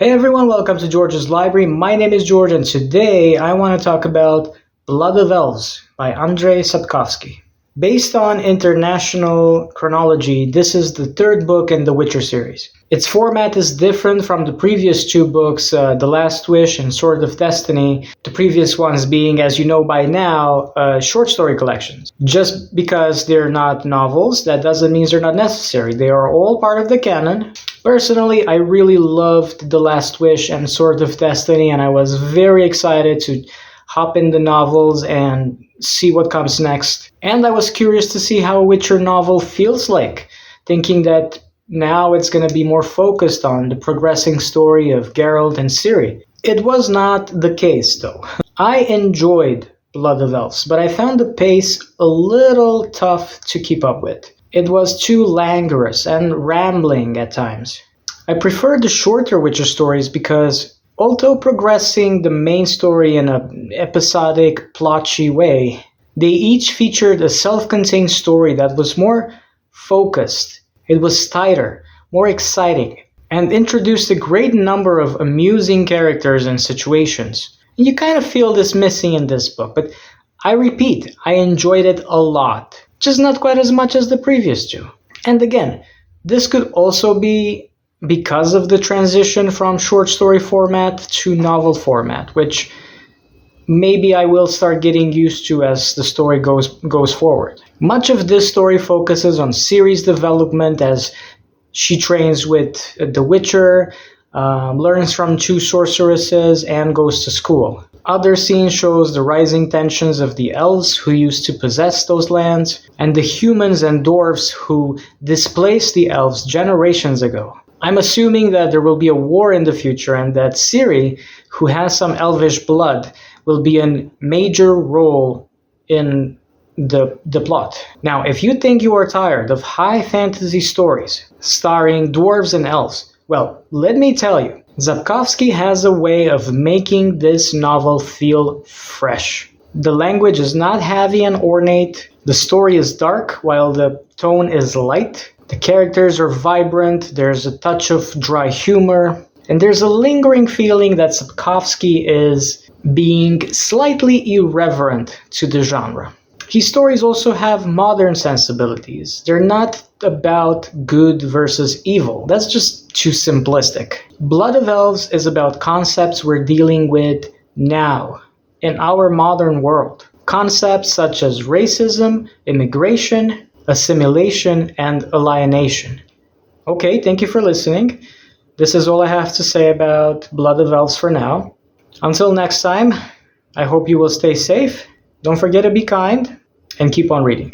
Hey everyone, welcome to George's Library. My name is George, and today I want to talk about Blood of Elves by Andrzej Sapkowski. Based on international chronology, this is the third book in the Witcher series. Its format is different from the previous two books, The Last Wish and Sword of Destiny, the previous ones being, as you know by now, short story collections. Just because they're not novels, that doesn't mean they're not necessary. They are all part of the canon. Personally, I really loved The Last Wish and Sword of Destiny, and I was very excited to hop in the novels and see what comes next. And I was curious to see how a Witcher novel feels like, thinking that now it's going to be more focused on the progressing story of Geralt and Ciri. It was not the case, though. I enjoyed Blood of Elves, but I found the pace a little tough to keep up with. It was too languorous and rambling at times. I preferred the shorter Witcher stories because, although progressing the main story in an episodic, plotchy way, they each featured a self-contained story that was more focused. It was tighter, more exciting, and introduced a great number of amusing characters and situations. And you kind of feel this missing in this book, but I repeat, I enjoyed it a lot. Just not quite as much as the previous two. And again, this could also be because of the transition from short story format to novel format, which maybe I will start getting used to as the story goes forward. Much of this story focuses on Ciri's development as she trains with the Witcher, learns from two sorceresses, and goes to school. Other scenes shows the rising tensions of the elves who used to possess those lands, and the humans and dwarves who displaced the elves generations ago. I'm assuming that there will be a war in the future and that Ciri, who has some elvish blood, will be a major role in the plot. Now, if you think you are tired of high fantasy stories starring dwarves and elves, well, let me tell you, Sapkowski has a way of making this novel feel fresh. The language is not heavy and ornate, the story is dark while the tone is light, the characters are vibrant, there's a touch of dry humor, and there's a lingering feeling that Sapkowski is being slightly irreverent to the genre. His stories also have modern sensibilities. They're not about good versus evil. That's just too simplistic. Blood of Elves is about concepts we're dealing with now, in our modern world. Concepts such as racism, immigration, assimilation, and alienation. Okay, thank you for listening. This is all I have to say about Blood of Elves for now. Until next time, I hope you will stay safe. Don't forget to be kind and keep on reading.